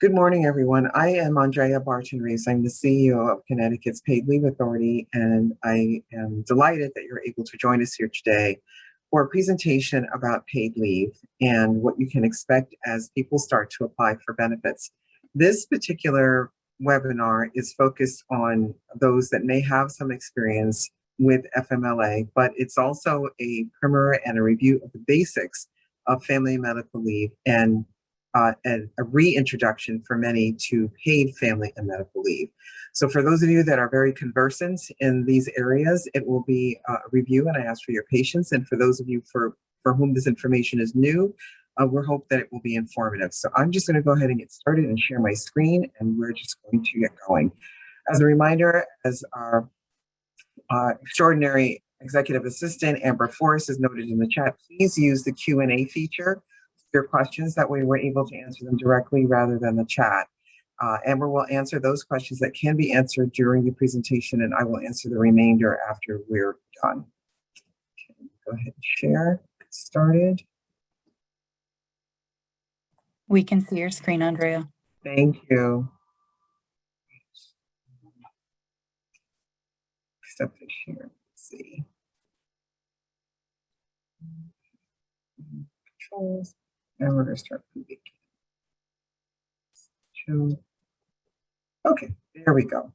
Good morning, everyone. I am Andrea Barton-Reese. I'm the CEO of Connecticut's Paid Leave Authority, and I am delighted that you're able to join us here today for a presentation about paid leave and what you can expect as people start to apply for benefits. This particular webinar is focused on those that may have some experience with FMLA, but it's also a primer and a review of the basics of family and medical leave and a reintroduction for many to paid family and medical leave. So for those of you that are very conversant in these areas, it will be a review, and I ask for your patience. And for those of you for whom this information is new, we hope that it will be informative. So I'm just going to go ahead and get started and share my screen, and we're just going to get going. As a reminder, as our extraordinary executive assistant, Amber Forrest, has noted in the chat, please use the Q&A feature your questions. That way we're able to answer them directly rather than the chat. Amber will answer those questions that can be answered during the presentation, and I will answer the remainder after we're done. Okay, go ahead and share, get started. We can see your screen, Andrea. Thank you. Accept it here, let's see. Controls. And we're going to start moving. Okay, there we go.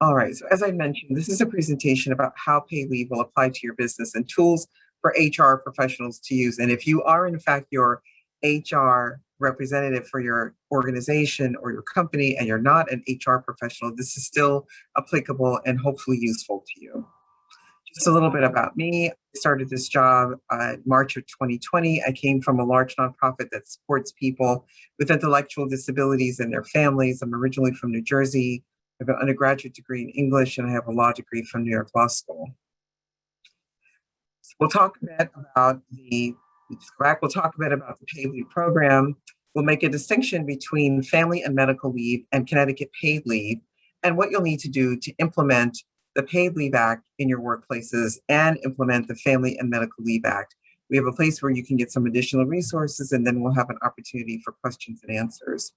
All right, so as I mentioned, this is a presentation about how paid leave will apply to your business and tools for HR professionals to use. And if you are, in fact, your HR representative for your organization or your company and you're not an HR professional, this is still applicable and hopefully useful to you. Just a little bit about me. I started this job in March of 2020. I came from a large nonprofit that supports people with intellectual disabilities and their families. I'm originally from New Jersey. I have an undergraduate degree in English, and I have a law degree from New York Law School. So we'll talk a bit about the paid leave program. We'll make a distinction between family and medical leave and Connecticut paid leave, and what you'll need to do to implement the Paid Leave Act in your workplaces and implement the Family and Medical Leave Act. We have a place where you can get some additional resources, and then we'll have an opportunity for questions and answers.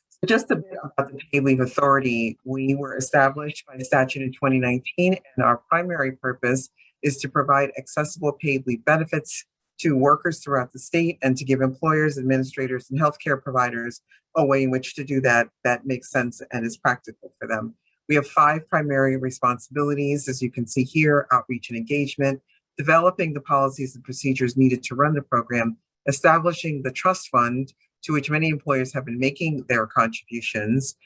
So just a bit about the Paid Leave Authority. We were established by statute in 2019, and our primary purpose is to provide accessible paid leave benefits to workers throughout the state and to give employers, administrators, and healthcare providers a way in which to do that makes sense and is practical for them. We have 5 primary responsibilities, as you can see here: outreach and engagement, developing the policies and procedures needed to run the program, establishing the trust fund to which many employers have been making their contributions,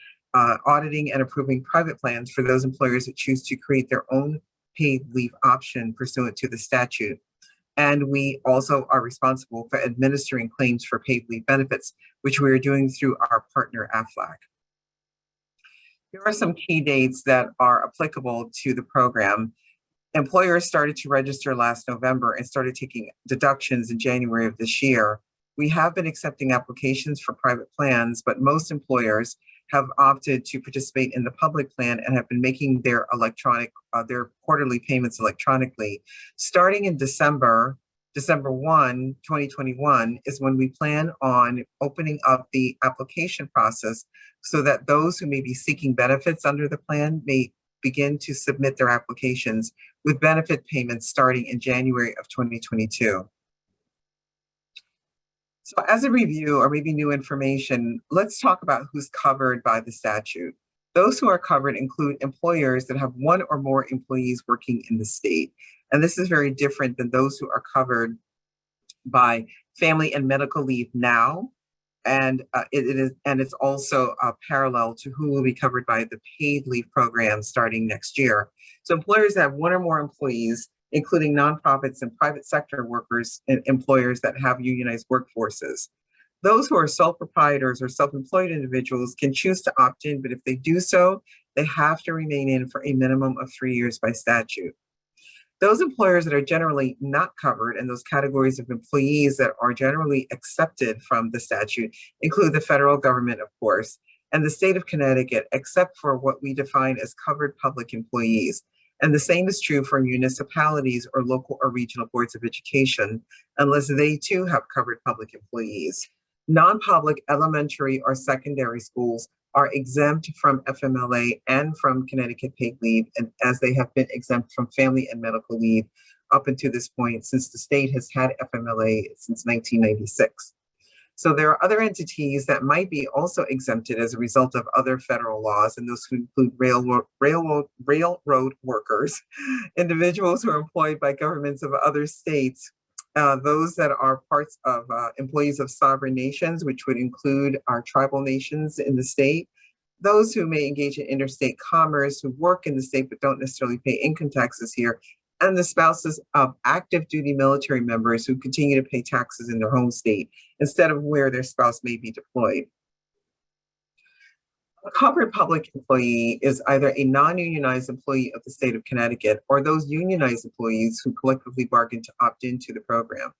auditing and approving private plans for those employers that choose to create their own paid leave option pursuant to the statute. And we also are responsible for administering claims for paid leave benefits, which we are doing through our partner, Aflac. Here are some key dates that are applicable to the program. Employers started to register last November and started taking deductions in January of this year. We have been accepting applications for private plans, but most employers have opted to participate in the public plan and have been making their their quarterly payments electronically. Starting in December 1, 2021 is when we plan on opening up the application process so that those who may be seeking benefits under the plan may begin to submit their applications with benefit payments starting in January of 2022. So as a review or maybe new information, let's talk about who's covered by the statute. Those who are covered include employers that have 1 or more employees working in the state. And this is very different than those who are covered by family and medical leave now. And it's also parallel to who will be covered by the paid leave program starting next year. So employers that have 1 or more employees, including nonprofits and private sector workers and employers that have unionized workforces. Those who are sole proprietors or self-employed individuals can choose to opt in, but if they do so, they have to remain in for a minimum of 3 years by statute. Those employers that are generally not covered and those categories of employees that are generally accepted from the statute include the federal government, of course, and the state of Connecticut, except for what we define as covered public employees. And the same is true for municipalities or local or regional boards of education, unless they too have covered public employees. Non-public elementary or secondary schools are exempt from FMLA and from Connecticut paid leave, and as they have been exempt from family and medical leave up until this point, since the state has had FMLA since 1996. So there are other entities that might be also exempted as a result of other federal laws, and those include railroad workers, individuals who are employed by governments of other states, those that are parts of employees of sovereign nations, which would include our tribal nations in the state, those who may engage in interstate commerce, who work in the state but don't necessarily pay income taxes here, and the spouses of active duty military members who continue to pay taxes in their home state instead of where their spouse may be deployed. A covered public employee is either a non-unionized employee of the state of Connecticut or those unionized employees who collectively bargain to opt into the program.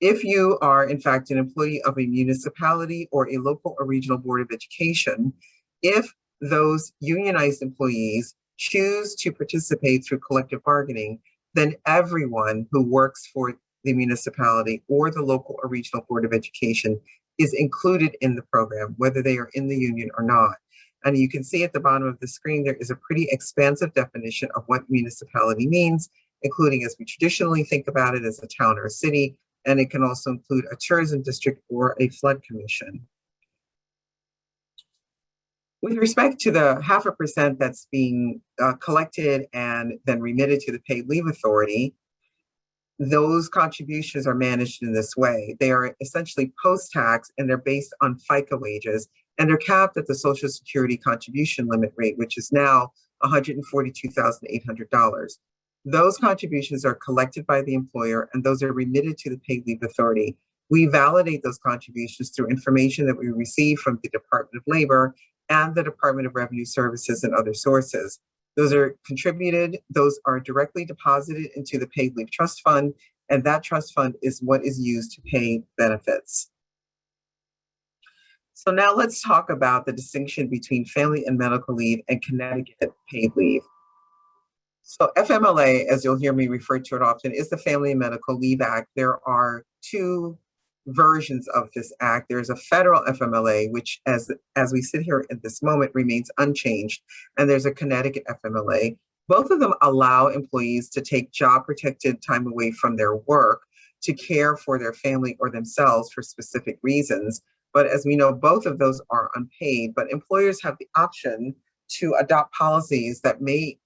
If you are, in fact, an employee of a municipality or a local or regional board of education, if those unionized employees choose to participate through collective bargaining, then everyone who works for the municipality or the local or regional board of education is included in the program, whether they are in the union or not. And you can see at the bottom of the screen, there is a pretty expansive definition of what municipality means, including as we traditionally think about it as a town or a city, and it can also include a tourism district or a flood commission. With respect to the 0.5% that's being collected and then remitted to the paid leave authority, those contributions are managed in this way. They are essentially post-tax and they're based on FICA wages, and they're capped at the Social Security contribution limit rate, which is now $142,800. Those contributions are collected by the employer and those are remitted to the paid leave authority. We validate those contributions through information that we receive from the Department of Labor and the Department of Revenue Services and other sources. Those are contributed, those are directly deposited into the paid leave trust fund, and that trust fund is what is used to pay benefits. So now let's talk about the distinction between family and medical leave and Connecticut paid leave. So FMLA, as you'll hear me refer to it often, is the Family and Medical Leave Act. There are two versions of this act. There's a federal FMLA, which as we sit here at this moment remains unchanged, and there's a Connecticut FMLA. Both of them allow employees to take job protected time away from their work to care for their family or themselves for specific reasons. But as we know, both of those are unpaid, but employers have the option to adopt policies that may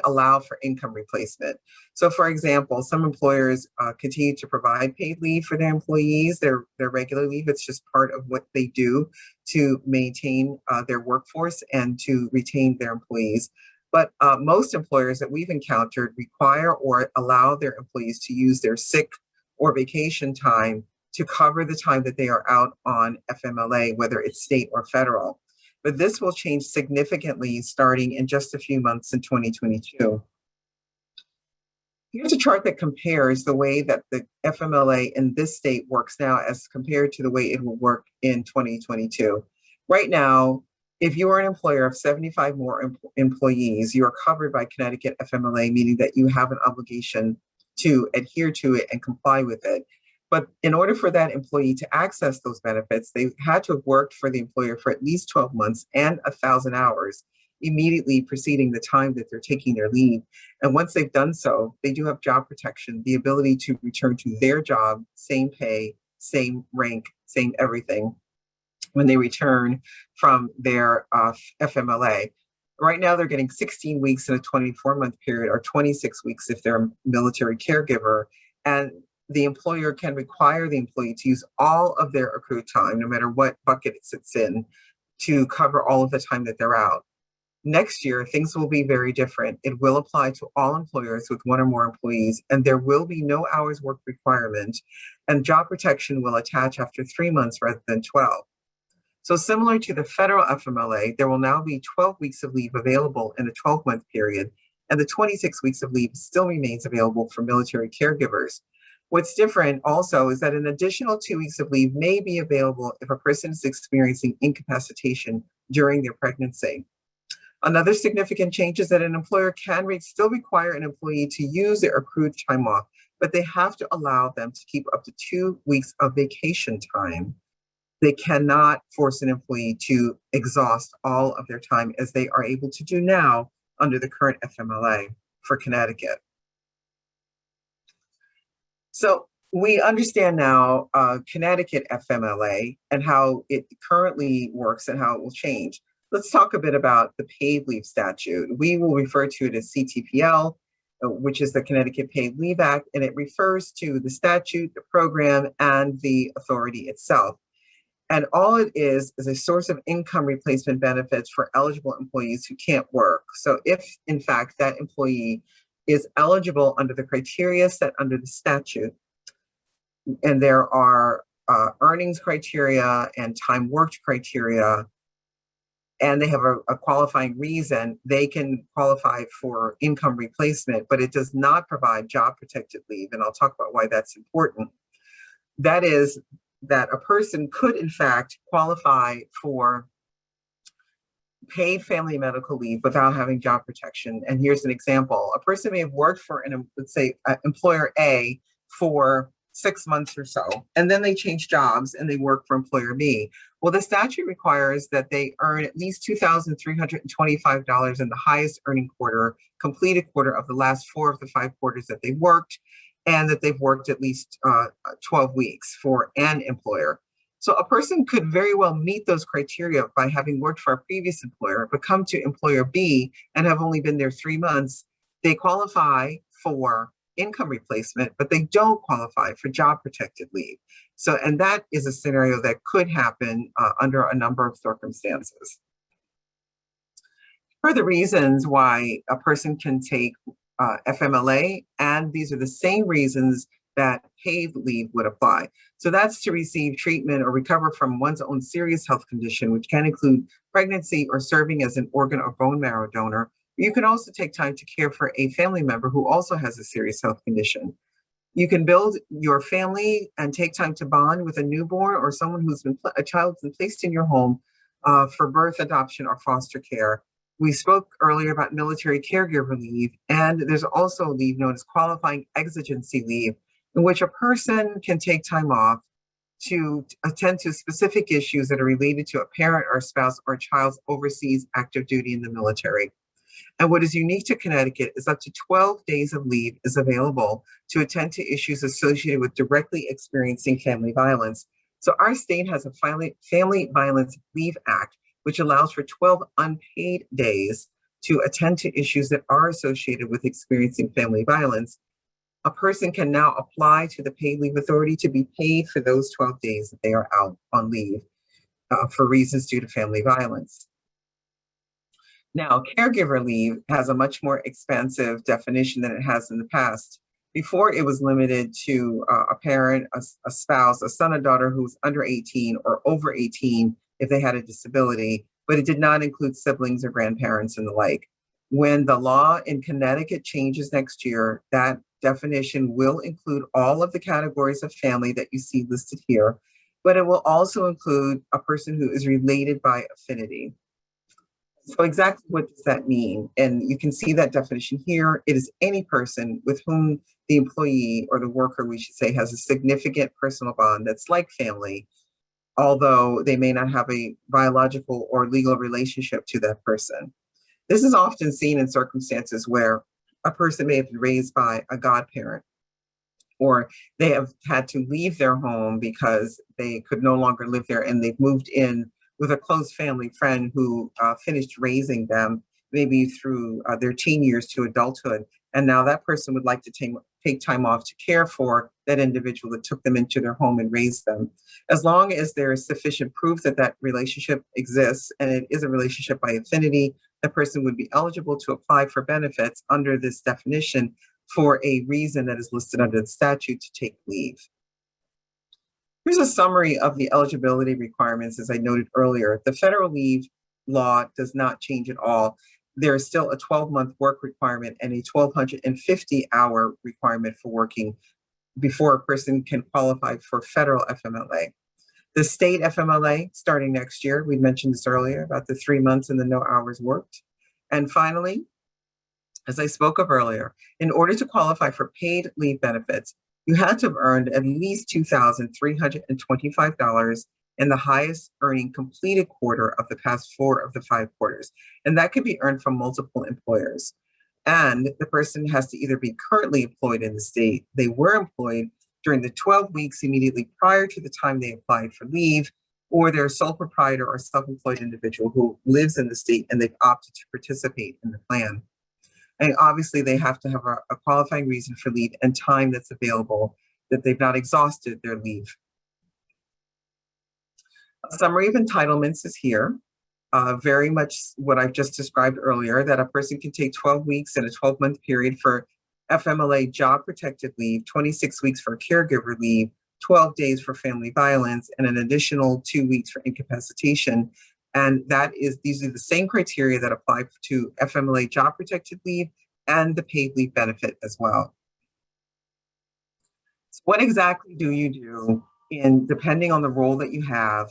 allow for income replacement. So for example, some employers continue to provide paid leave for their employees, their regular leave. It's just part of what they do to maintain their workforce and to retain their employees. But most employers that we've encountered require or allow their employees to use their sick or vacation time to cover the time that they are out on FMLA, whether it's state or federal. But this will change significantly starting in just a few months in 2022. Here's a chart that compares the way that the FMLA in this state works now as compared to the way it will work in 2022. Right now, if you are an employer of 75 more employees, you are covered by Connecticut FMLA, meaning that you have an obligation to adhere to it and comply with it. But in order for that employee to access those benefits, they had to have worked for the employer for at least 12 months and 1,000 hours immediately preceding the time that they're taking their leave. And once they've done so, they do have job protection, the ability to return to their job, same pay, same rank, same everything, when they return from their FMLA. Right now, they're getting 16 weeks in a 24-month period, or 26 weeks if they're a military caregiver. And the employer can require the employee to use all of their accrued time, no matter what bucket it sits in, to cover all of the time that they're out. Next year, things will be very different. It will apply to all employers with one or more employees, and there will be no hours work requirement, and job protection will attach after 3 months rather than 12. So similar to the federal FMLA, there will now be 12 weeks of leave available in a 12-month period, and the 26 weeks of leave still remains available for military caregivers. What's different also is that an additional 2 weeks of leave may be available if a person is experiencing incapacitation during their pregnancy. Another significant change is that an employer can still require an employee to use their accrued time off, but they have to allow them to keep up to 2 weeks of vacation time. They cannot force an employee to exhaust all of their time as they are able to do now under the current FMLA for Connecticut. So we understand now Connecticut FMLA and how it currently works and how it will change. Let's talk a bit about the paid leave statute. We will refer to it as CTPL, which is the Connecticut Paid Leave Act, and it refers to the statute, the program, and the authority itself. And all it is a source of income replacement benefits for eligible employees who can't work. So if, in fact, that employee is eligible under the criteria set under the statute, and there are earnings criteria and time worked criteria, and they have a qualifying reason, they can qualify for income replacement, but it does not provide job protected leave. And I'll talk about why that's important. That is that a person could, in fact, qualify for paid family medical leave without having job protection. And here's an example. A person may have worked for, let's say, employer A for 6 months or so, and then they change jobs and they work for employer B. Well, the statute requires that they earn at least $2,325 in the highest earning quarter, completed quarter of the last 4 of the 5 quarters that they worked, and that they've worked at least 12 weeks for an employer. So a person could very well meet those criteria by having worked for a previous employer, but come to employer B and have only been there 3 months. They qualify for income replacement, but they don't qualify for job protected leave. So, and that is a scenario that could happen under a number of circumstances. For the reasons why a person can take FMLA, and these are the same reasons that paid leave would apply. So that's to receive treatment or recover from one's own serious health condition, which can include pregnancy or serving as an organ or bone marrow donor. You can also take time to care for a family member who also has a serious health condition. You can build your family and take time to bond with a newborn or someone a child who's been placed in your home for birth, adoption, or foster care. We spoke earlier about military caregiver leave, and there's also a leave known as qualifying exigency leave, in which a person can take time off to attend to specific issues that are related to a parent or a spouse or a child's overseas active duty in the military. And what is unique to Connecticut is up to 12 days of leave is available to attend to issues associated with directly experiencing family violence. So our state has a Family Violence Leave Act, which allows for 12 unpaid days to attend to issues that are associated with experiencing family violence. A person can now apply to the Paid Leave Authority to be paid for those 12 days that they are out on leave for reasons due to family violence. Now, caregiver leave has a much more expansive definition than it has in the past. Before, it was limited to a parent, a spouse, a son or daughter who's under 18 or over 18 if they had a disability, but it did not include siblings or grandparents and the like. When the law in Connecticut changes next year, that definition will include all of the categories of family that you see listed here, but it will also include a person who is related by affinity. So exactly what does that mean? And you can see that definition here. It is any person with whom the employee or the worker, we should say, has a significant personal bond that's like family, although they may not have a biological or legal relationship to that person. This is often seen in circumstances where a person may have been raised by a godparent, or they have had to leave their home because they could no longer live there and they've moved in with a close family friend who finished raising them maybe through their teen years to adulthood. And now that person would like to take time off to care for that individual that took them into their home and raised them. As long as there is sufficient proof that that relationship exists and it is a relationship by affinity, the person would be eligible to apply for benefits under this definition for a reason that is listed under the statute to take leave. Here's a summary of the eligibility requirements. As I noted earlier, the federal leave law does not change at all. There is still a 12-month work requirement and a 1,250-hour requirement for working before a person can qualify for federal FMLA. The state FMLA starting next year, we mentioned this earlier about the 3 months and the no hours worked. And finally, as I spoke of earlier, in order to qualify for paid leave benefits, you had to have earned at least $2,325 in the highest earning completed quarter of the past 4 of the 5 quarters. And that can be earned from multiple employers. And the person has to either be currently employed in the state, they were employed during the 12 weeks immediately prior to the time they applied for leave, or they're a sole proprietor or self-employed individual who lives in the state and they've opted to participate in the plan. And obviously they have to have a qualifying reason for leave and time that's available, that they've not exhausted their leave. A summary of entitlements is here. Very much what I've just described earlier, that a person can take 12 weeks in a 12-month period for FMLA job protected leave, 26 weeks for caregiver leave, 12 days for family violence, and an additional 2 weeks for incapacitation. And these are the same criteria that apply to FMLA job protected leave and the paid leave benefit as well. So what exactly do you do depending on the role that you have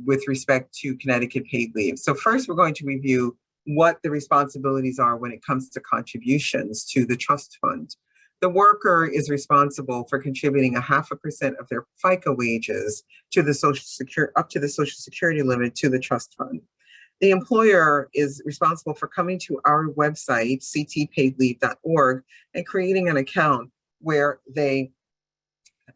with respect to Connecticut paid leave? So first, we're going to review what the responsibilities are when it comes to contributions to the trust fund. The worker is responsible for contributing 0.5% of their FICA wages to the up to the Social Security limit to the trust fund. The employer is responsible for coming to our website, ctpaidleave.org, and creating an account where they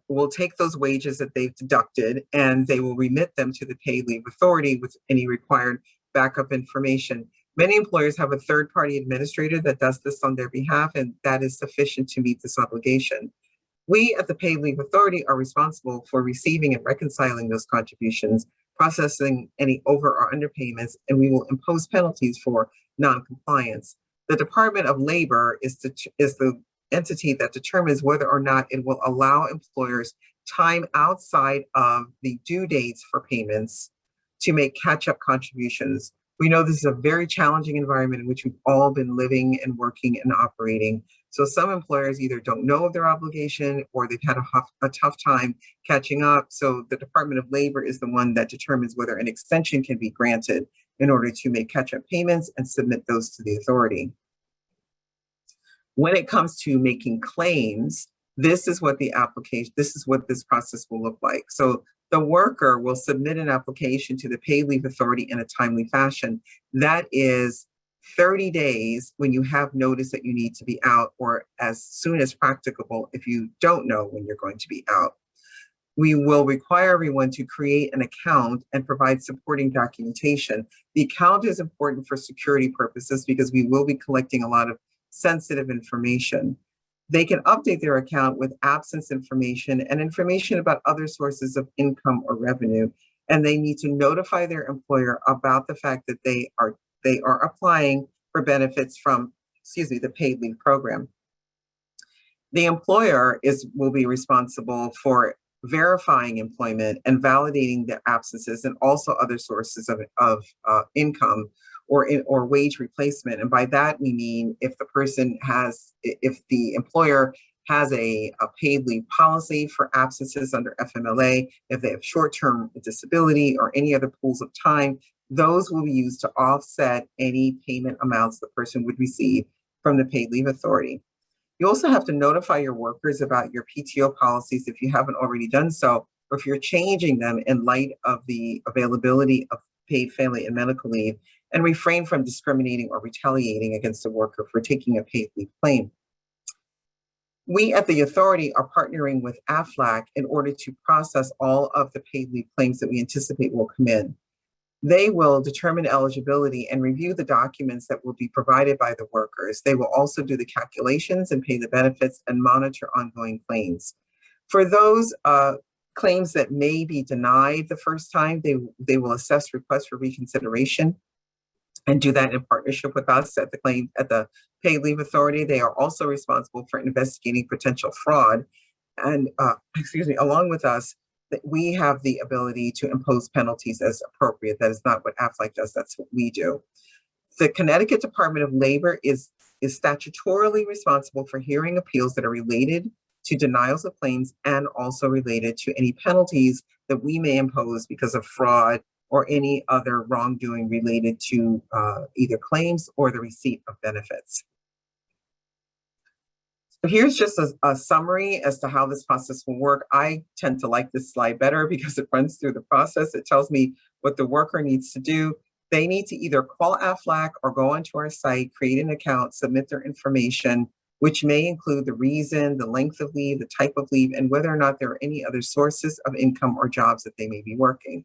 will take those wages that they've deducted and they will remit them to the paid leave authority with any required backup information. Many employers have a third-party administrator that does this on their behalf, and that is sufficient to meet this obligation. We at the Paid Leave Authority are responsible for receiving and reconciling those contributions, processing any over or underpayments, and we will impose penalties for non-compliance. The Department of Labor is the entity that determines whether or not it will allow employers time outside of the due dates for payments to make catch-up contributions. We know this is a very challenging environment in which we've all been living and working and operating. So some employers either don't know of their obligation or they've had a tough time catching up. So the Department of Labor is the one that determines whether an extension can be granted in order to make catch-up payments and submit those to the authority. When it comes to making claims, this is what this process will look like. So the worker will submit an application to the Paid Leave Authority in a timely fashion. That is 30 days when you have notice that you need to be out, or as soon as practicable if you don't know when you're going to be out. We will require everyone to create an account and provide supporting documentation. The account is important for security purposes because we will be collecting a lot of sensitive information. They can update their account with absence information and information about other sources of income or revenue. And they need to notify their employer about the fact that they are applying for benefits from, the paid leave program. The employer will be responsible for verifying employment and validating the absences and also other sources of income or wage replacement. And by that, we mean if the employer has a paid leave policy for absences under FMLA, if they have short-term disability or any other pools of time, those will be used to offset any payment amounts the person would receive from the Paid Leave Authority. You also have to notify your workers about your PTO policies if you haven't already done so, or if you're changing them in light of the availability of paid family and medical leave, and refrain from discriminating or retaliating against a worker for taking a paid leave claim. We at the authority are partnering with Aflac in order to process all of the paid leave claims that we anticipate will come in. They will determine eligibility and review the documents that will be provided by the workers. They will also do the calculations and pay the benefits and monitor ongoing claims. For those claims that may be denied the first time, they will assess requests for reconsideration and do that in partnership with us at the Paid Leave Authority. They are also responsible for investigating potential fraud. And along with us, that we have the ability to impose penalties as appropriate. That is not what Aflac does, that's what we do. The Connecticut Department of Labor is statutorily responsible for hearing appeals that are related to denials of claims and also related to any penalties that we may impose because of fraud or any other wrongdoing related to either claims or the receipt of benefits. So here's just a summary as to how this process will work. I tend to like this slide better because it runs through the process. It tells me what the worker needs to do. They need to either call Aflac or go onto our site, create an account, submit their information, which may include the reason, the length of leave, the type of leave, and whether or not there are any other sources of income or jobs that they may be working.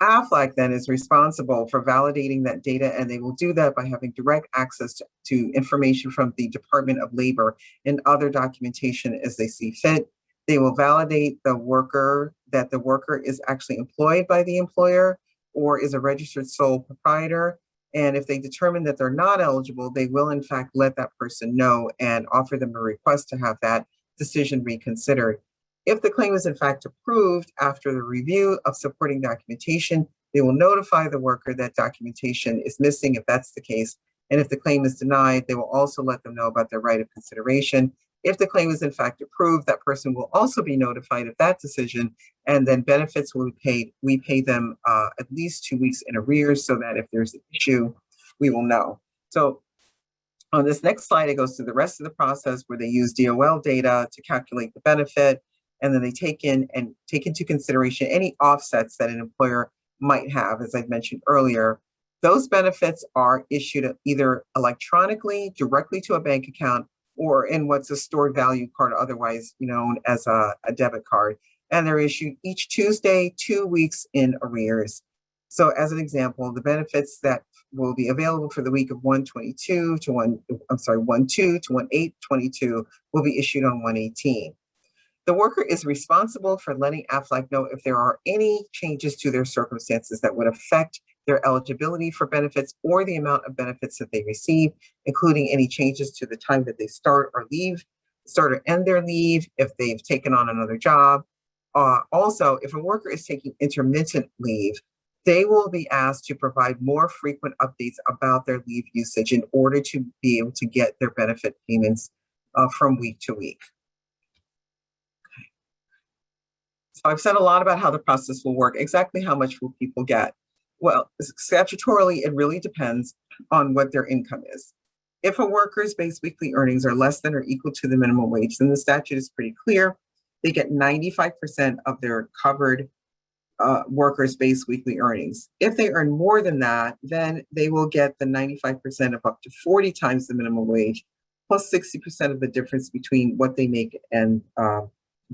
Aflac then is responsible for validating that data, and they will do that by having direct access to information from the Department of Labor and other documentation as they see fit. They will validate the worker that the worker is actually employed by the employer or is a registered sole proprietor. And if they determine that they're not eligible, they will in fact let that person know and offer them a request to have that decision reconsidered. If the claim is in fact approved after the review of supporting documentation, they will notify the worker that documentation is missing if that's the case. And if the claim is denied, they will also let them know about their right of consideration. If the claim is in fact approved, that person will also be notified of that decision, and then benefits will be paid. We pay them at least 2 weeks in arrears so that if there's an issue, we will know. So on this next slide, it goes through the rest of the process where they use DOL data to calculate the benefit. And then they take into consideration any offsets that an employer might have, as I mentioned earlier. Those benefits are issued either electronically, directly to a bank account, or in what's a stored value card, otherwise known as a debit card. And they're issued each Tuesday, 2 weeks in arrears. So as an example, the benefits that will be available for the week of 1/22 to 1/2 to 1/8/22 will be issued on 1/18. The worker is responsible for letting Aflac know if there are any changes to their circumstances that would affect their eligibility for benefits or the amount of benefits that they receive, including any changes to the time that they start or end their leave, if they've taken on another job. Also, if a worker is taking intermittent leave, they will be asked to provide more frequent updates about their leave usage in order to be able to get their benefit payments from week to week. So I've said a lot about how the process will work. Exactly how much will people get? Well, statutorily, it really depends on what their income is. If a worker's base weekly earnings are less than or equal to the minimum wage, then the statute is pretty clear. They get 95% of their covered workers' base weekly earnings. If they earn more than that, then they will get the 95% of up to 40 times the minimum wage, plus 60% of the difference between what they make and the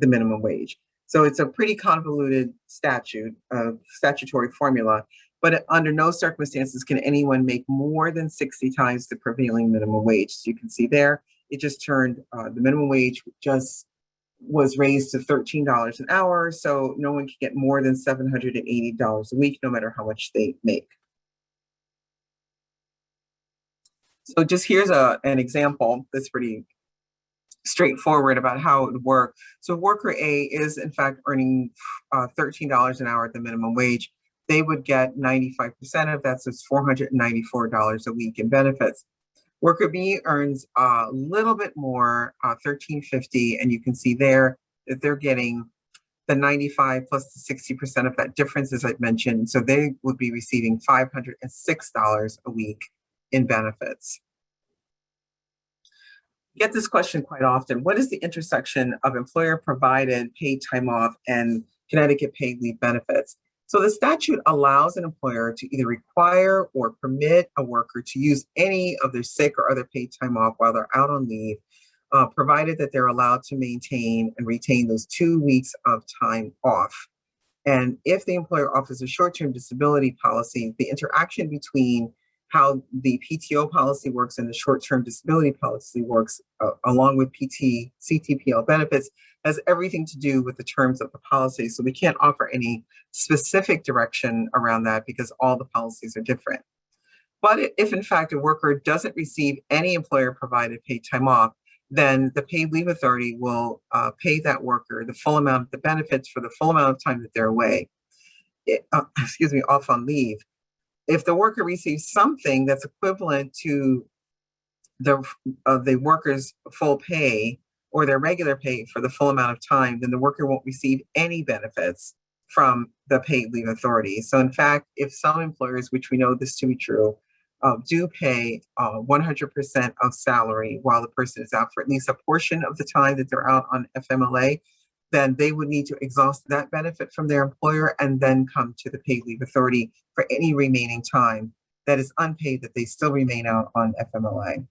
minimum wage. So it's a pretty convoluted statutory formula, but under no circumstances can anyone make more than 60 times the prevailing minimum wage. So you can see there, it just turned, the minimum wage just was raised to $13 an hour. So no one can get more than $780 a week, no matter how much they make. So just here's an example that's pretty straightforward about how it would work. So worker A is in fact earning $13 an hour at the minimum wage. They would get 95% of that, so it's $494 a week in benefits. Worker B earns a little bit more, $13.50, and you can see there that they're getting the 95 plus the 60% of that difference, as I've mentioned. So they would be receiving $506 a week in benefits. Get this question quite often. What is the intersection of employer-provided paid time off and Connecticut paid leave benefits? So the statute allows an employer to either require or permit a worker to use any of their sick or other paid time off while they're out on leave, provided that they're allowed to maintain and retain those 2 weeks of time off. And if the employer offers a short-term disability policy, the interaction between how the PTO policy works and the short-term disability policy works, along with CTPL benefits, has everything to do with the terms of the policy. So we can't offer any specific direction around that because all the policies are different. But if in fact a worker doesn't receive any employer-provided paid time off, then the Paid Leave Authority will pay that worker the full amount of the benefits for the full amount of time that they're away, off on leave. If the worker receives something that's equivalent to the worker's full pay or their regular pay for the full amount of time, then the worker won't receive any benefits from the paid leave authority. So in fact, if some employers, which we know this to be true, do pay 100% of salary while the person is out for at least a portion of the time that they're out on FMLA, then they would need to exhaust that benefit from their employer and then come to the paid leave authority for any remaining time that is unpaid that they still remain out on FMLA.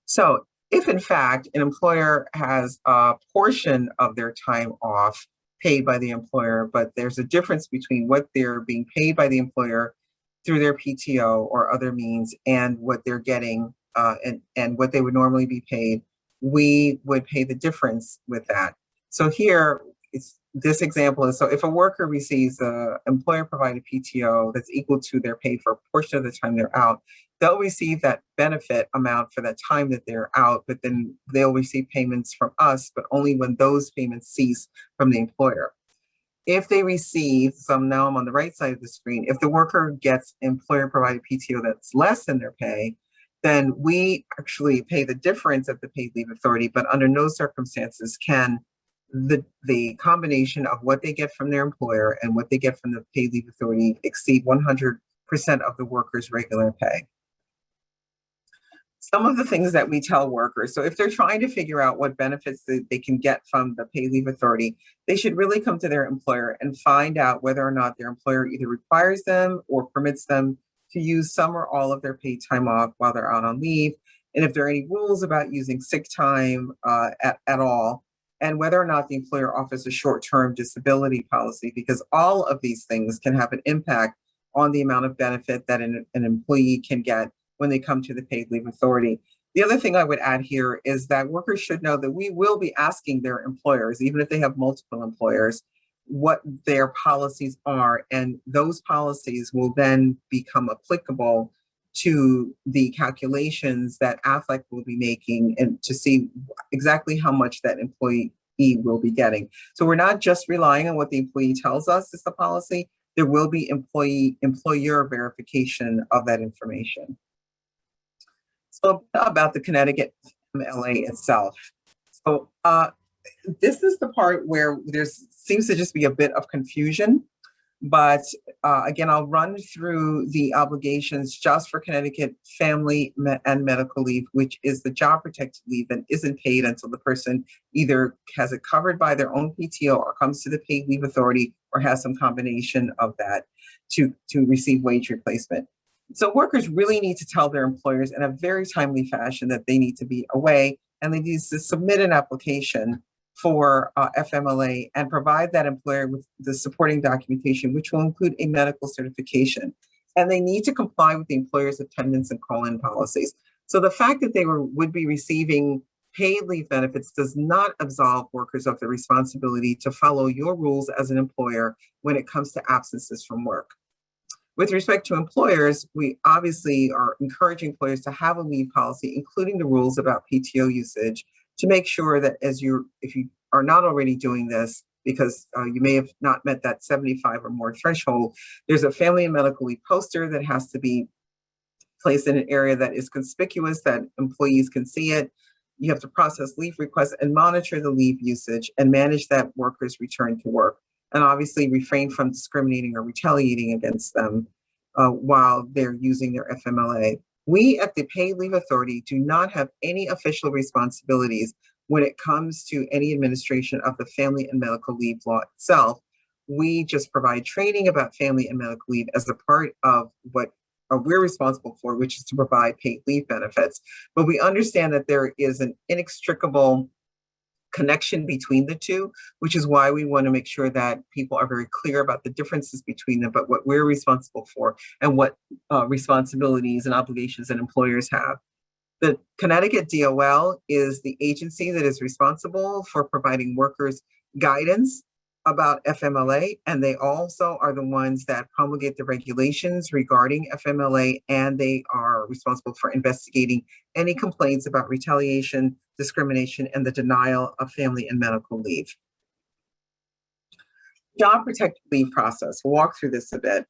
So if in fact an employer has a portion of their time off paid by the employer, but there's a difference between what they're being paid by the employer through their PTO or other means and what they're getting and what they would normally be paid, we would pay the difference with that. So here, this example is, so if a worker receives a employer provided PTO that's equal to their pay for a portion of the time they're out, they'll receive that benefit amount for that time that they're out, but then they'll receive payments from us, but only when those payments cease from the employer. If they receive, so now I'm on the right side of the screen, if the worker gets employer provided PTO that's less than their pay, then we actually pay the difference at the paid leave authority, but under no circumstances can the combination of what they get from their employer and what they get from the paid leave authority exceed 100% of the worker's regular pay. Some of the things that we tell workers, so if they're trying to figure out what benefits they can get from the paid leave authority, they should really come to their employer and find out whether or not their employer either requires them or permits them to use some or all of their paid time off while they're out on leave, and if there are any rules about using sick time at all, and whether or not the employer offers a short-term disability policy, because all of these things can have an impact on the amount of benefit that an employee can get when they come to the paid leave authority. The other thing I would add here is that workers should know that we will be asking their employers, even if they have multiple employers, what their policies are, and those policies will then become applicable to the calculations that Aflac will be making and to see exactly how much that employee will be getting. So we're not just relying on what the employee tells us is the policy. There will be employer verification of that information. So about the Connecticut FMLA itself. So this is the part where there seems to just be a bit of confusion, but again, I'll run through the obligations just for Connecticut family and medical leave, which is the job protected leave and isn't paid until the person either has it covered by their own PTO or comes to the paid leave authority or has some combination of that to receive wage replacement. So workers really need to tell their employers in a very timely fashion that they need to be away and they need to submit an application for FMLA and provide that employer with the supporting documentation, which will include a medical certification. And they need to comply with the employer's attendance and call-in policies. So the fact that they would be receiving paid leave benefits does not absolve workers of the responsibility to follow your rules as an employer when it comes to absences from work. With respect to employers, we obviously are encouraging employers to have a leave policy, including the rules about PTO usage, to make sure that if you are not already doing this, because you may have not met that 75 or more threshold, there's a family and medical leave poster that has to be placed in an area that is conspicuous, that employees can see it. You have to process leave requests and monitor the leave usage and manage that worker's return to work, and obviously refrain from discriminating or retaliating against them while they're using their FMLA. We at the Paid Leave Authority do not have any official responsibilities when it comes to any administration of the family and medical leave law itself. We just provide training about family and medical leave as a part of what we're responsible for, which is to provide paid leave benefits. But we understand that there is an inextricable connection between the two, which is why we want to make sure that people are very clear about the differences between them, but what we're responsible for and what responsibilities and obligations that employers have. The Connecticut DOL is the agency that is responsible for providing workers guidance about FMLA, and they also are the ones that promulgate the regulations regarding FMLA, and they are responsible for investigating any complaints about retaliation, discrimination, and the denial of family and medical leave. Job protected leave process. We'll walk through this a bit.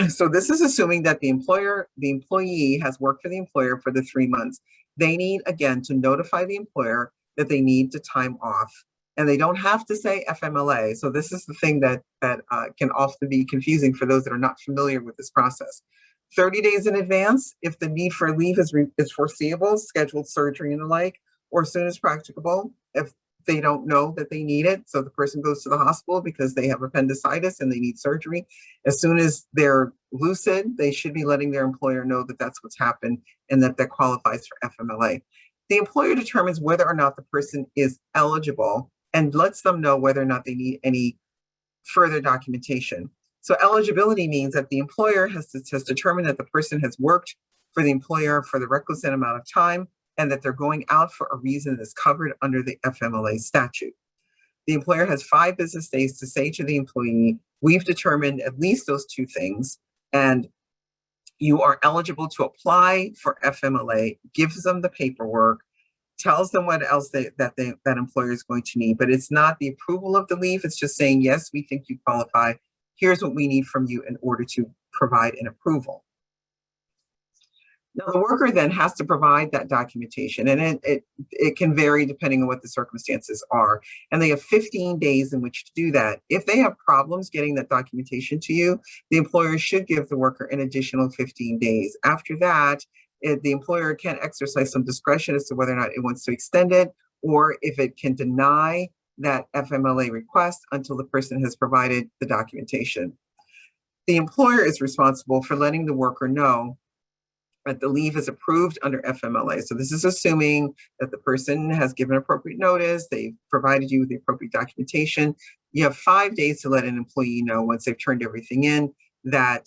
So this is assuming that the employee has worked for the employer for the 3 months. They need, again, to notify the employer that they need to time off. And they don't have to say FMLA. So this is the thing that can often be confusing for those that are not familiar with this process. 30 days in advance, if the need for leave is foreseeable, scheduled surgery and the like, or as soon as practicable, if they don't know that they need it. So the person goes to the hospital because they have appendicitis and they need surgery. As soon as they're lucid, they should be letting their employer know that that's what's happened and that qualifies for FMLA. The employer determines whether or not the person is eligible and lets them know whether or not they need any further documentation. So eligibility means that the employer has determined that the person has worked for the employer for the requisite amount of time and that they're going out for a reason that is covered under the FMLA statute. The employer has 5 business days to say to the employee, we've determined at least those 2 things, and you are eligible to apply for FMLA, gives them the paperwork, tells them what else that employer is going to need. But it's not the approval of the leave. It's just saying, yes, we think you qualify. Here's what we need from you in order to provide an approval. Now, the worker then has to provide that documentation, and it can vary depending on what the circumstances are. And they have 15 days in which to do that. If they have problems getting that documentation to you, the employer should give the worker an additional 15 days. After that, the employer can exercise some discretion as to whether or not it wants to extend it, or if it can deny that FMLA request until the person has provided the documentation. The employer is responsible for letting the worker know that the leave is approved under FMLA. So this is assuming that the person has given appropriate notice, they've provided you with the appropriate documentation. You have 5 days to let an employee know once they've turned everything in that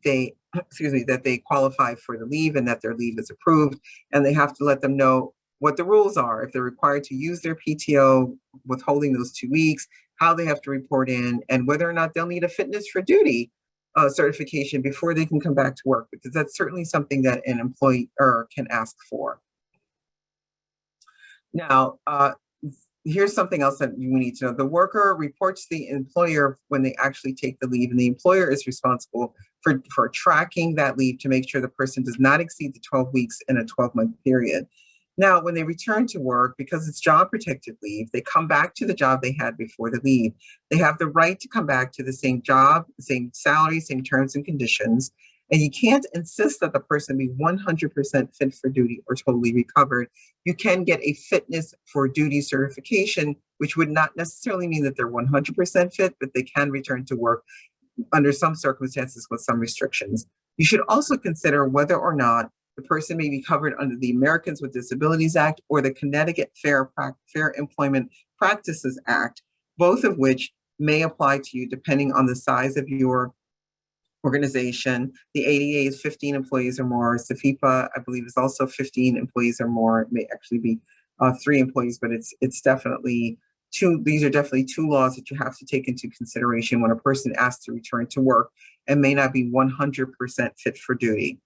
they qualify for the leave and that their leave is approved. And they have to let them know what the rules are, if they're required to use their PTO, withholding those 2 weeks, how they have to report in, and whether or not they'll need a fitness for duty certification before they can come back to work, because that's certainly something that an employer can ask for. Now, here's something else that you need to know. The worker reports the employer when they actually take the leave, and the employer is responsible for tracking that leave to make sure the person does not exceed the 12 weeks in a 12-month period. Now, when they return to work, because it's job protected leave, they come back to the job they had before the leave. They have the right to come back to the same job, same salary, same terms and conditions. And you can't insist that the person be 100% fit for duty or totally recovered. You can get a fitness for duty certification, which would not necessarily mean that they're 100% fit, but they can return to work under some circumstances with some restrictions. You should also consider whether or not the person may be covered under the Americans with Disabilities Act or the Connecticut Fair Employment Practices Act, both of which may apply to you depending on the size of your organization. The ADA is 15 employees or more. CFIPA, I believe, is also 15 employees or more. It may actually be 3 employees, but it's definitely 2. These are definitely 2 laws that you have to take into consideration when a person asks to return to work and may not be 100% fit for duty.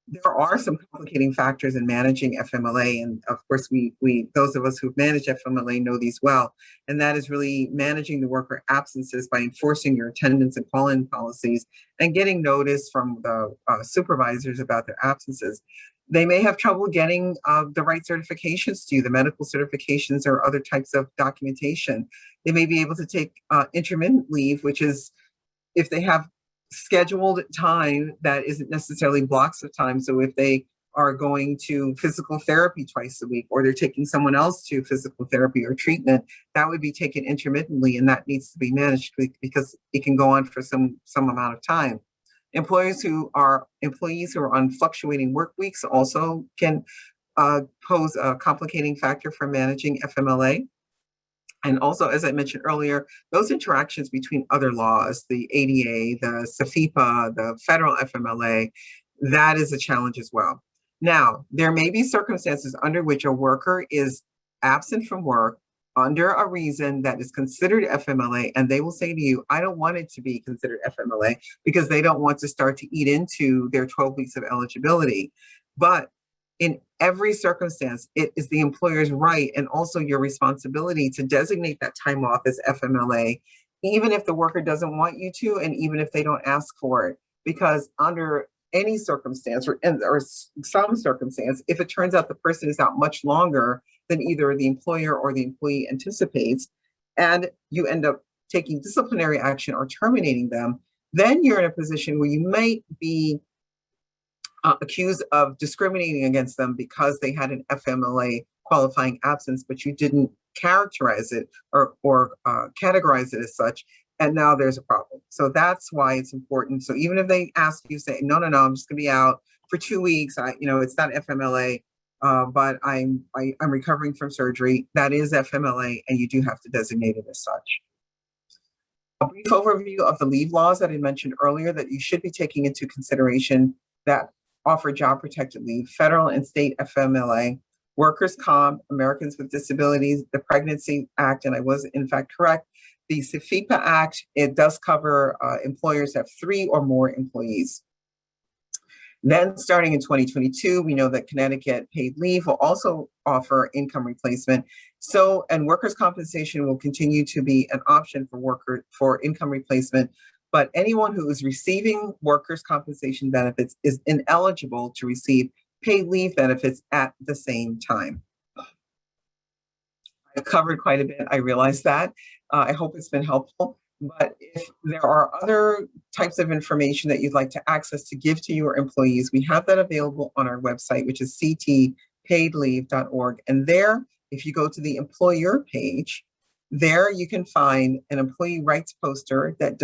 There are some complicating factors in managing FMLA, and of course, we those of us who've managed FMLA know these well, and that is really managing the worker absences by enforcing your attendance and call-in policies and getting notice from the supervisors about their absences. They may have trouble getting the right certifications to you, the medical certifications or other types of documentation. They may be able to take intermittent leave, which is if they have scheduled time that isn't necessarily blocks of time. So if they are going to physical therapy twice a week, or they're taking someone else to physical therapy or treatment, that would be taken intermittently, and that needs to be managed because it can go on for some amount of time. Employees who are on fluctuating work weeks also can pose a complicating factor for managing FMLA. And also, as I mentioned earlier, those interactions between other laws, the ADA, the CFIPA, the federal FMLA, that is a challenge as well. Now, there may be circumstances under which a worker is absent from work under a reason that is considered FMLA, and they will say to you, I don't want it to be considered FMLA because they don't want to start to eat into their 12 weeks of eligibility. But in every circumstance, it is the employer's right and also your responsibility to designate that time off as FMLA, even if the worker doesn't want you to, and even if they don't ask for it. Because under any circumstance or some circumstance, if it turns out the person is out much longer than either the employer or the employee anticipates, and you end up taking disciplinary action or terminating them, then you're in a position where you might be accused of discriminating against them because they had an FMLA qualifying absence, but you didn't characterize it or categorize it as such. And now there's a problem. So that's why it's important. So even if they ask you, say, no, I'm just gonna be out for 2 weeks. It's not FMLA, but I'm recovering from surgery. That is FMLA, and you do have to designate it as such. A brief overview of the leave laws that I mentioned earlier that you should be taking into consideration that offer job protected leave: federal and state FMLA, workers' comp, Americans with Disabilities, the Pregnancy Act, and I was in fact correct, the CTPL Act. It does cover employers that have 3 or more employees. Then starting in 2022, we know that Connecticut paid leave will also offer income replacement. So, and workers' compensation will continue to be an option for income replacement, but anyone who is receiving workers' compensation benefits is ineligible to receive paid leave benefits at the same time. I've covered quite a bit, I realize that. I hope it's been helpful. But if there are other types of information that you'd like to access to give to your employees, we have that available on our website, which is ctpaidleave.org. And there, if you go to the employer page, there you can find an employee rights poster that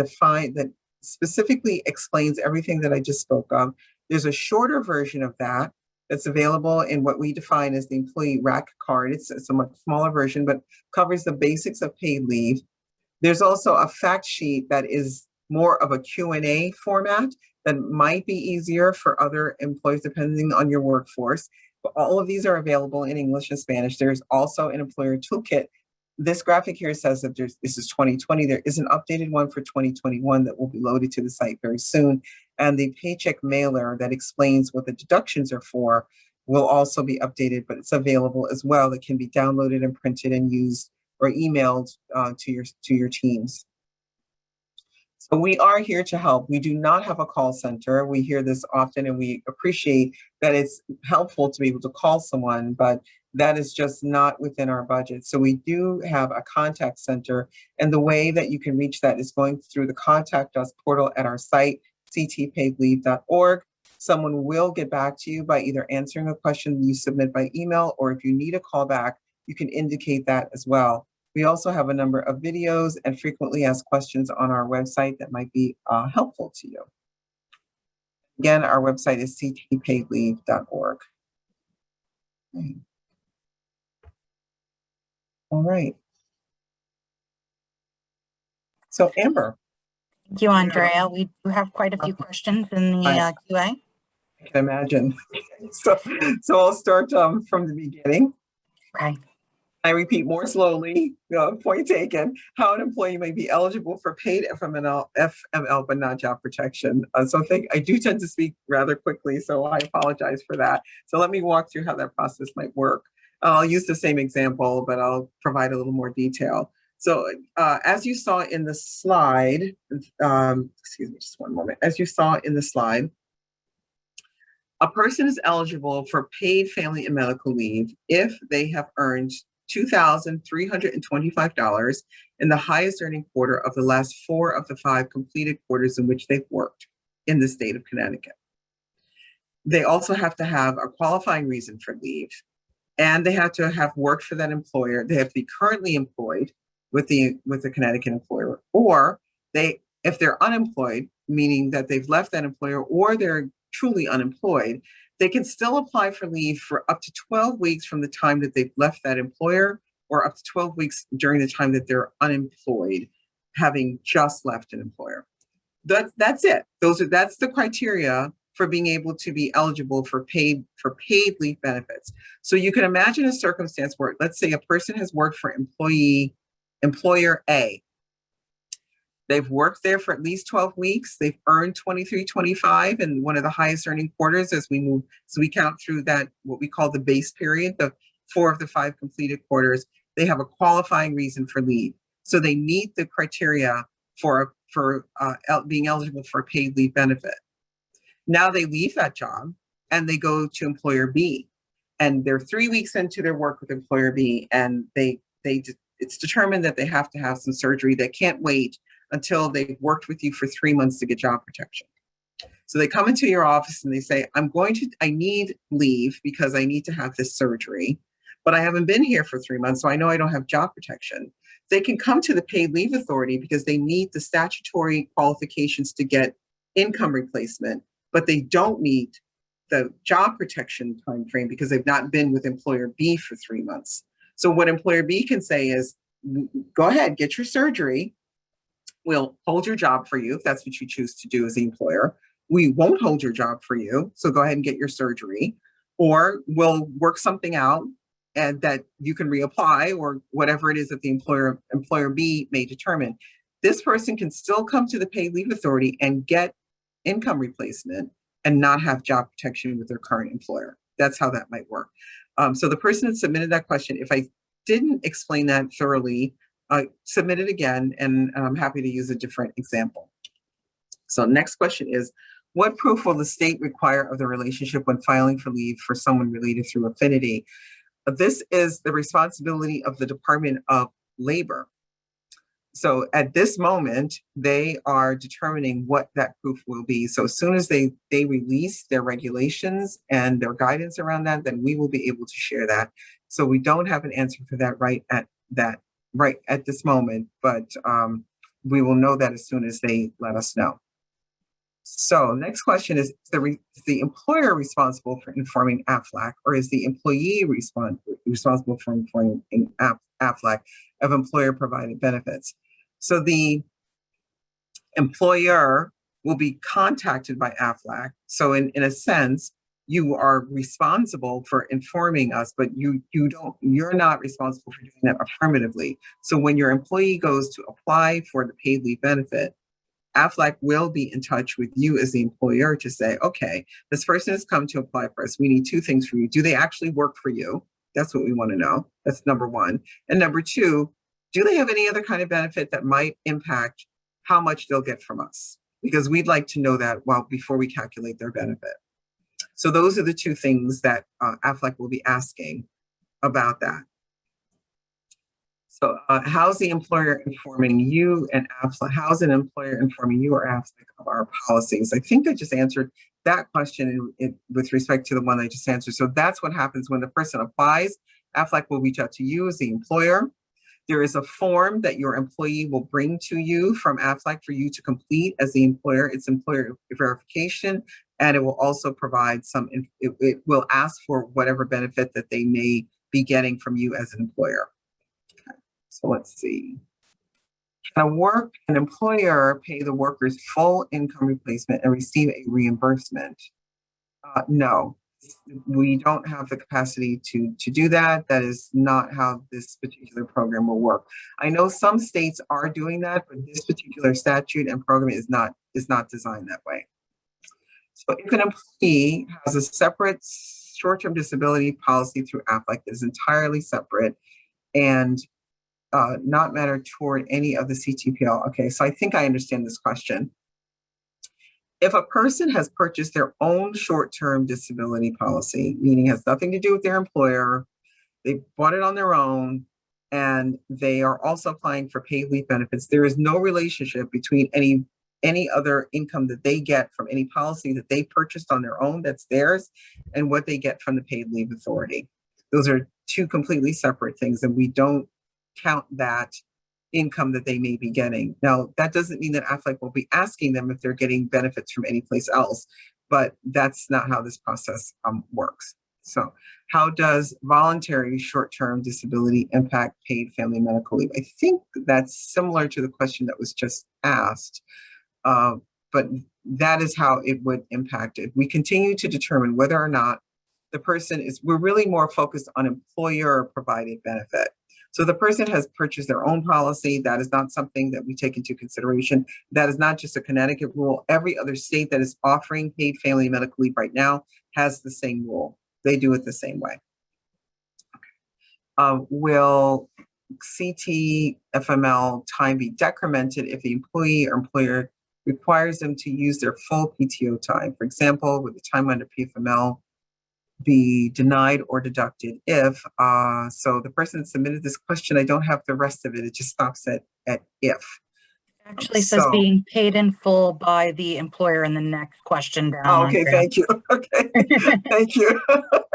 specifically explains everything that I just spoke of. There's a shorter version of that that's available in what we define as the employee rack card. It's a much smaller version, but covers the basics of paid leave. There's also a fact sheet that is more of a Q&A format that might be easier for other employees depending on your workforce. But all of these are available in English and Spanish. There's also an employer toolkit. This graphic here says that this is 2020. There is an updated one for 2021 that will be loaded to the site very soon. And the paycheck mailer that explains what the deductions are for will also be updated, but it's available as well. It can be downloaded and printed and used or emailed to your teams. So we are here to help. We do not have a call center. We hear this often, and we appreciate that it's helpful to be able to call someone, but that is just not within our budget. So we do have a contact center, and the way that you can reach that is going through the Contact Us portal at our site, ctpaidleave.org. Someone will get back to you by either answering a question you submit by email, or if you need a call back, you can indicate that as well. We also have a number of videos and frequently asked questions on our website that might be helpful to you. Again, our website is ctpaidleave.org. Okay. All right. So Amber. Thank you, Andrea. We do have quite a few questions in the QA. I can imagine. So I'll start from the beginning. Okay. I repeat more slowly, point taken, how an employee may be eligible for paid FML, but not job protection. So I do tend to speak rather quickly, so I apologize for that. So let me walk through how that process might work. I'll use the same example, but I'll provide a little more detail. So as you saw in the slide, excuse me, just one moment. As you saw in the slide, a person is eligible for paid family and medical leave if they have earned $2,325 in the highest earning quarter of the last 4 of the 5 completed quarters in which they've worked in the state of Connecticut. They also have to have a qualifying reason for leave, and they have to have worked for that employer. They have to be currently employed with the Connecticut employer, or if they're unemployed, meaning that they've left that employer or they're truly unemployed, they can still apply for leave for up to 12 weeks from the time that they've left that employer, or up to 12 weeks during the time that they're unemployed, having just left an employer. That's it. That's the criteria for being able to be eligible for paid leave benefits. So you can imagine a circumstance where, let's say, a person has worked for employer A. They've worked there for at least 12 weeks. They've earned $23.25 in one of the highest earning quarters as we move. So we count through that, what we call the base period, the 4 of the 5 completed quarters. They have a qualifying reason for leave. So they meet the criteria for being eligible for a paid leave benefit. Now they leave that job and they go to employer B. and they're 3 weeks into their work with employer B, and it's determined that they have to have some surgery. They can't wait until they've worked with you for 3 months to get job protection. So they come into your office and they say, I need leave because I need to have this surgery, but I haven't been here for 3 months, so I know I don't have job protection. They can come to the paid leave authority because they meet the statutory qualifications to get income replacement, but they don't meet the job protection timeframe because they've not been with employer B for 3 months. So what employer B can say is, go ahead, get your surgery. We'll hold your job for you if that's what you choose to do as the employer. We won't hold your job for you, so go ahead and get your surgery, or we'll work something out and that you can reapply, or whatever it is that the employer B may determine. This person can still come to the paid leave authority and get income replacement and not have job protection with their current employer. That's how that might work. So the person that submitted that question, if I didn't explain that thoroughly, submit it again, and I'm happy to use a different example. So next question is, what proof will the state require of the relationship when filing for leave for someone related through affinity? This is the responsibility of the Department of Labor. So at this moment, they are determining what that proof will be. So as soon as they release their regulations and their guidance around that, then we will be able to share that. So we don't have an answer for that right at this moment, but we will know that as soon as they let us know. So next question is the employer responsible for informing Aflac, or is the employee responsible for informing Aflac of employer provided benefits? So the employer will be contacted by Aflac. So in a sense, you are responsible for informing us, but you're not responsible for doing that affirmatively. So when your employee goes to apply for the paid leave benefit, Aflac will be in touch with you as the employer to say, okay, this person has come to apply for us. We need two things for you. Do they actually work for you? That's what we want to know. That's number one. And number two, do they have any other kind of benefit that might impact how much they'll get from us? Because we'd like to know that before we calculate their benefit. So those are the two things that Aflac will be asking about that. So how's the employer informing you and Aflac? How's an employer informing you or Aflac of our policies? I think I just answered that question with respect to the one I just answered. So that's what happens when the person applies. Aflac will reach out to you as the employer. There is a form that your employee will bring to you from Aflac for you to complete as the employer. It's employer verification, and it will also provide it will ask for whatever benefit that they may be getting from you as an employer. So let's see. Can an employer pay the worker's full income replacement and receive a reimbursement? No, we don't have the capacity to do that. That is not how this particular program will work. I know some states are doing that, but this particular statute and program is not designed that way. So if an employee has a separate short-term disability policy through Aflac that is entirely separate and not matter toward any of the CTPL. Okay, so I think I understand this question. If a person has purchased their own short-term disability policy, meaning has nothing to do with their employer, they bought it on their own, and they are also applying for paid leave benefits, there is no relationship between any other income that they get from any policy that they purchased on their own that's theirs and what they get from the paid leave authority. Those are two completely separate things, and we don't count that income that they may be getting. Now, that doesn't mean that Aflac will be asking them if they're getting benefits from any place else, but that's not how this process works. So how does voluntary short-term disability impact paid family medical leave? I think that's similar to the question that was just asked, but that is how it would impact it. We continue to determine whether or not the person we're really more focused on employer provided benefit. So the person has purchased their own policy. That is not something that we take into consideration. That is not just a Connecticut rule. Every other state that is offering paid family medical leave right now has the same rule. They do it the same way. Okay. Will CTPL time be decremented if the employee or employer requires them to use their full PTO time? For example, with the time under PFML, be denied or deducted if, so the person that submitted this question, I don't have the rest of it. It just stops at if. Actually says being paid in full by the employer in the next question down. Oh, okay, thank you. Okay, thank you.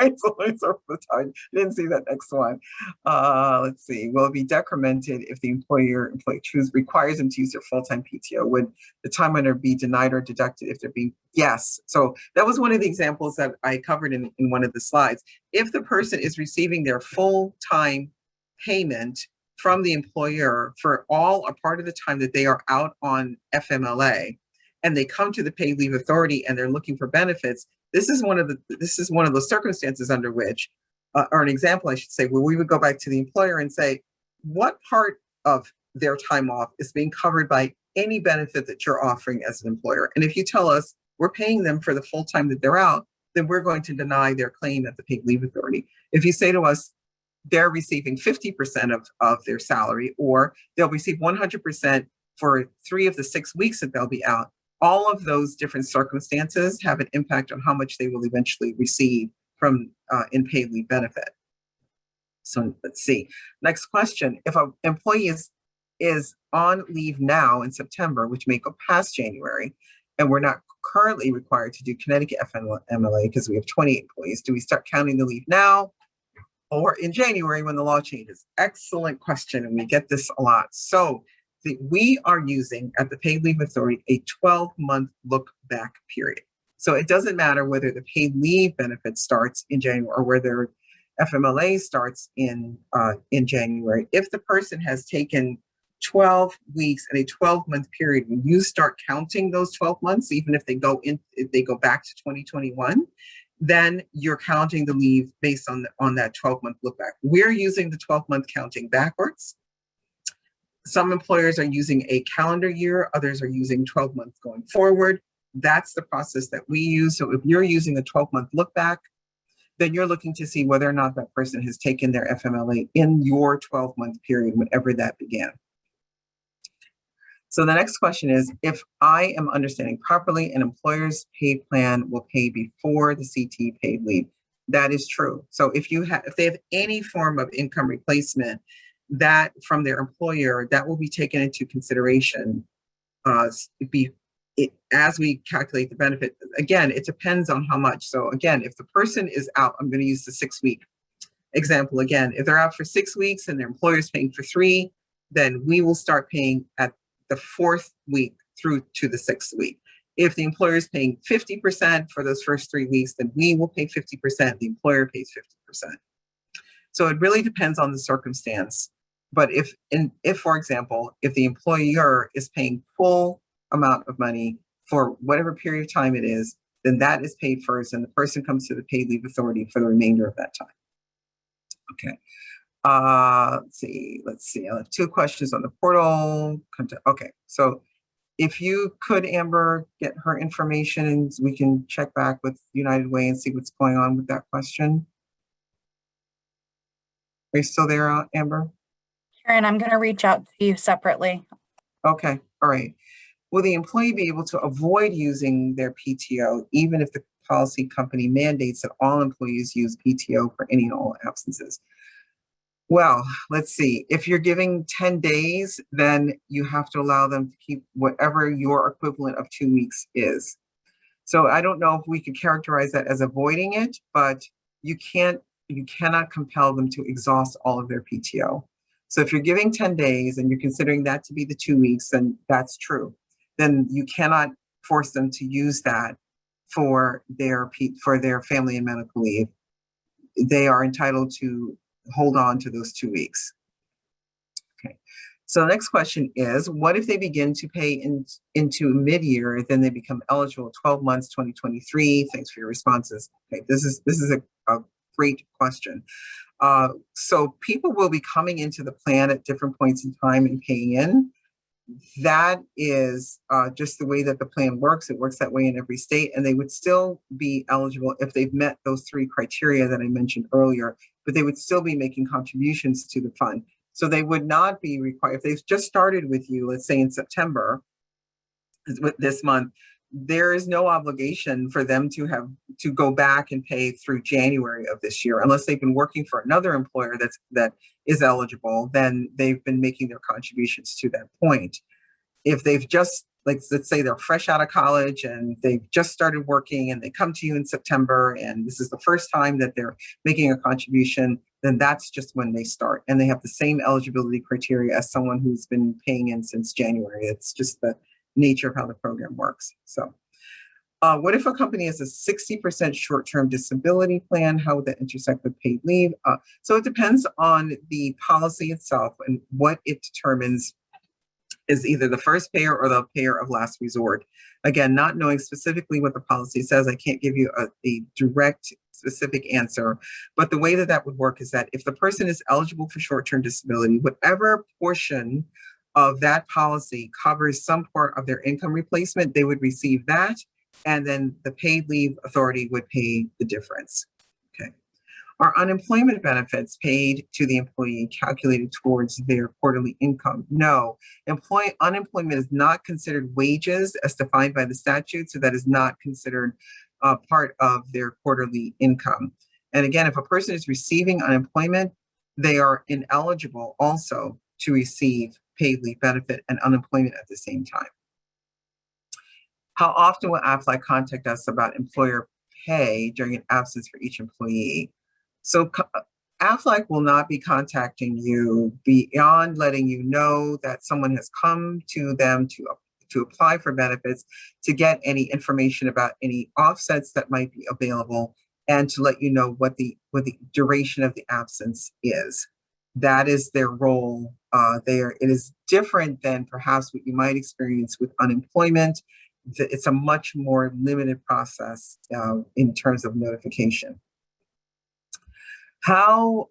Right, so let's over the time. Didn't see that next one. Let's see. Will it be decremented if the employee requires them to use their full-time PTO? Would the time earner be denied or deducted if they're being? Yes. So that was one of the examples that I covered in one of the slides. If the person is receiving their full-time payment from the employer for all or part of the time that they are out on FMLA, and they come to the paid leave authority and they're looking for benefits, this is one of the circumstances under which, or an example, I should say, where we would go back to the employer and say, what part of their time off is being covered by any benefit that you're offering as an employer? And if you tell us we're paying them for the full time that they're out, then we're going to deny their claim at the paid leave authority. If you say to us, they're receiving 50% of their salary, or they'll receive 100% for 3 of the 6 weeks that they'll be out, all of those different circumstances have an impact on how much they will eventually receive from in paid leave benefit. So let's see. Next question. If an employee is on leave now in September, which may go past January, and we're not currently required to do Connecticut FMLA because we have 20 employees, do we start counting the leave now or in January when the law changes? Excellent question, and we get this a lot. So we are using at the paid leave authority a 12-month look back period. So it doesn't matter whether the paid leave benefit starts in January or whether FMLA starts in January. If the person has taken 12 weeks in a 12-month period, when you start counting those 12 months, even if they go back to 2021, then you're counting the leave based on that 12-month look back. We're using the 12-month counting backwards. Some employers are using a calendar year, others are using 12 months going forward. That's the process that we use. So if you're using the 12-month look back, then you're looking to see whether or not that person has taken their FMLA in your 12-month period, whenever that began. So the next question is, if I am understanding properly, an employer's paid plan will pay before the CT paid leave. That is true. So if they have any form of income replacement that from their employer, that will be taken into consideration as we calculate the benefit. Again, it depends on how much. So again, if the person is out, I'm going to use the 6-week example again. If they're out for 6 weeks and their employer is paying for 3, then we will start paying at the 4th week through to the 6th week. If the employer is paying 50% for those first 3 weeks, then we will pay 50%. The employer pays 50%. So it really depends on the circumstance. But if, for example, if the employer is paying full amount of money for whatever period of time it is, then that is paid first, and the person comes to the paid leave authority for the remainder of that time. Okay. Let's see. I have 2 questions on the portal. Okay. So if you could, Amber, get her information and we can check back with United Way and see what's going on with that question. Are you still there, Amber? Karen, I'm going to reach out to you separately. Okay. All right. Will the employee be able to avoid using their PTO even if the policy company mandates that all employees use PTO for any and all absences? Well, let's see. If you're giving 10 days, then you have to allow them to keep whatever your equivalent of 2 weeks is. So I don't know if we could characterize that as avoiding it, but you cannot compel them to exhaust all of their PTO. So if you're giving 10 days and you're considering that to be the 2 weeks, then that's true. Then you cannot force them to use that for their family and medical leave. They are entitled to hold on to those 2 weeks. Okay. So the next question is, what if they begin to pay into mid-year, then they become eligible 12 months, 2023? Thanks for your responses. Okay, this is a great question. So people will be coming into the plan at different points in time and paying in. That is just the way that the plan works. It works that way in every state, and they would still be eligible if they've met those 3 criteria that I mentioned earlier, but they would still be making contributions to the fund. So they would not be required, if they've just started with you, let's say in September, this month, there is no obligation for them to go back and pay through January of this year, unless they've been working for another employer that is eligible. Then they've been making their contributions to that point. If they've just, like, let's say they're fresh out of college and they've just started working and they come to you in September and this is the first time that they're making a contribution, then that's just when they start. And they have the same eligibility criteria as someone who's been paying in since January. It's just the nature of how the program works. So what if a company has a 60% short-term disability plan? How would that intersect with paid leave? So it depends on the policy itself and what it determines is either the first payer or the payer of last resort. Again, not knowing specifically what the policy says, I can't give you a direct specific answer, but the way that that would work is that if the person is eligible for short-term disability, whatever portion of that policy covers some part of their income replacement, they would receive that, and then the paid leave authority would pay the difference. Okay. Are unemployment benefits paid to the employee calculated towards their quarterly income? No. Unemployment is not considered wages as defined by the statute, so that is not considered part of their quarterly income. And again, if a person is receiving unemployment, they are ineligible also to receive paid leave benefit and unemployment at the same time. How often will Aflac contact us about employer pay during an absence for each employee? So Aflac will not be contacting you beyond letting you know that someone has come to them to apply for benefits, to get any information about any offsets that might be available, and to let you know what the duration of the absence is. That is their role there. It is different than perhaps what you might experience with unemployment. It's a much more limited process in terms of notification. How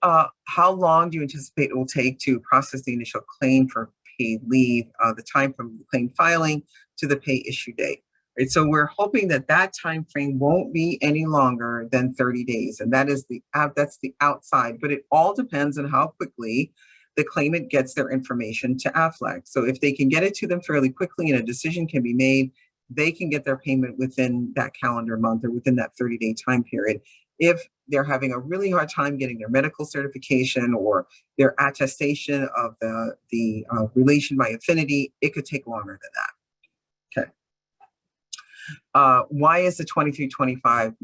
long do you anticipate it will take to process the initial claim for paid leave, the time from the claim filing to the pay issue date? Right, so we're hoping that that time frame won't be any longer than 30 days, and that's the outside. But it all depends on how quickly the claimant gets their information to Aflac. So if they can get it to them fairly quickly and a decision can be made, they can get their payment within that calendar month or within that 30-day time period. If they're having a really hard time getting their medical certification or their attestation of the relation by affinity, it could take longer than that. Okay. Why is the 23-25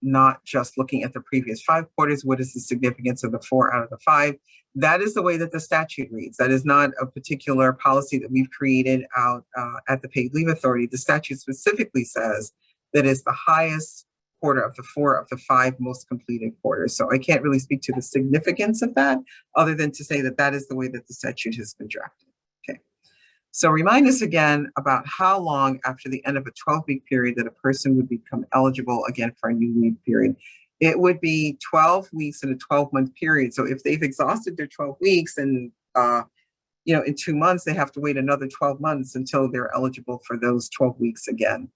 not just looking at the previous 5 quarters? What is the significance of the 4 out of the 5? That is the way that the statute reads. That is not a particular policy that we've created out at the Paid Leave Authority. The statute specifically says that it's the highest quarter of the 4 of the 5 most completed quarters. So I can't really speak to the significance of that other than to say that that is the way that the statute has been drafted. Okay. So remind us again about how long after the end of a 12-week period that a person would become eligible again for a new leave period. It would be 12 weeks in a 12-month period. So if they've exhausted their 12 weeks and in 2 months, they have to wait another 12 months until they're eligible for those 12 weeks again.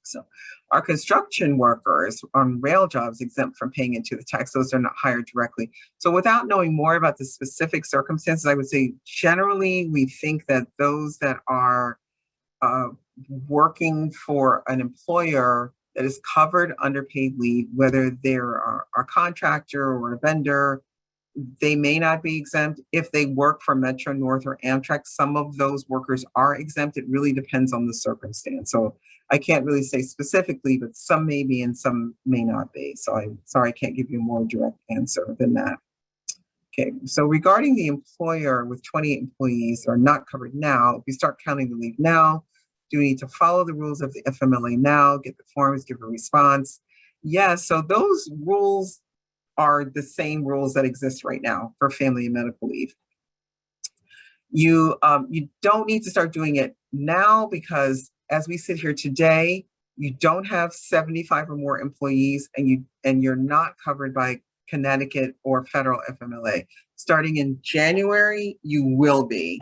So are construction workers on rail jobs exempt from paying into the tax? Those are not hired directly. So without knowing more about the specific circumstances, I would say generally we think that those that are working for an employer that is covered under paid leave, whether they're a contractor or a vendor, they may not be exempt. If they work for Metro North or Amtrak, some of those workers are exempt. It really depends on the circumstance. So I can't really say specifically, but some may be and some may not be. So I'm sorry, I can't give you a more direct answer than that. Okay, so regarding the employer with 28 employees are not covered now, if we start counting the leave now, do we need to follow the rules of the FMLA now, get the forms, give a response? Yes, so those rules are the same rules that exist right now for family and medical leave. You don't need to start doing it now because as we sit here today, you don't have 75 or more employees and you're not covered by Connecticut or federal FMLA. Starting in January, you will be.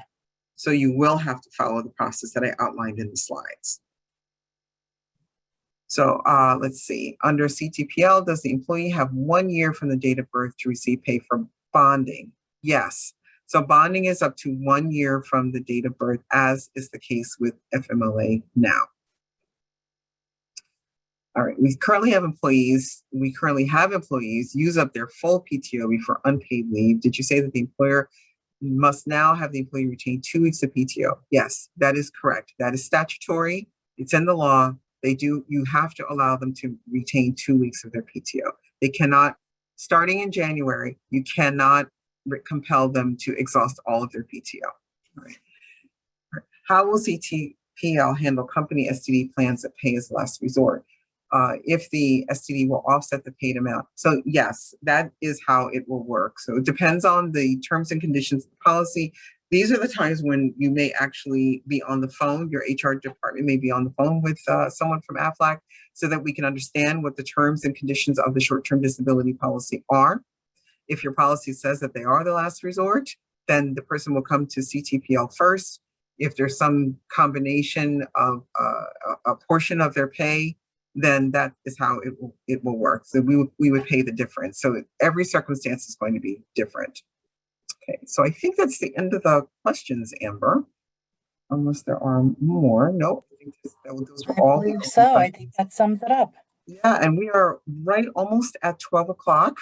So you will have to follow the process that I outlined in the slides. So let's see, under CTPL, does the employee have 1 year from the date of birth to receive pay for bonding? Yes. So bonding is up to 1 year from the date of birth, as is the case with FMLA now. All right, we currently have employees use up their full PTO before unpaid leave. Did you say that the employer must now have the employee retain 2 weeks of PTO? Yes, that is correct. That is statutory. It's in the law. You have to allow them to retain 2 weeks of their PTO. They cannot, starting in January, you cannot compel them to exhaust all of their PTO. All right. How will CTPL handle company STD plans that pay as last resort? If the STD will offset the paid amount. So yes, that is how it will work. So it depends on the terms and conditions of the policy. These are the times when you may actually be on the phone. Your HR department may be on the phone with someone from Aflac so that we can understand what the terms and conditions of the short-term disability policy are. If your policy says that they are the last resort, then the person will come to CTPL first. If there's some combination of a portion of their pay, then that is how it will work. So we would pay the difference. So every circumstance is going to be different. Okay, so I think that's the end of the questions, Amber. Unless there are more. Nope. I think those were all. I believe so. I think that sums it up. Yeah, and we are right almost at 12 o'clock.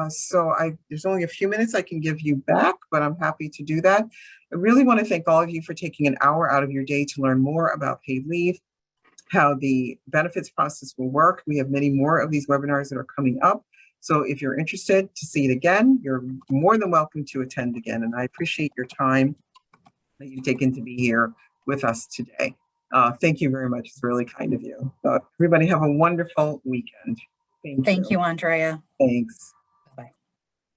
So there's only a few minutes I can give you back, but I'm happy to do that. I really want to thank all of you for taking an hour out of your day to learn more about paid leave, how the benefits process will work. We have many more of these webinars that are coming up. So if you're interested to see it again, you're more than welcome to attend again. And I appreciate your time that you've taken to be here with us today. Thank you very much. It's really kind of you. Everybody have a wonderful weekend. Thank you, Andrea. Thanks.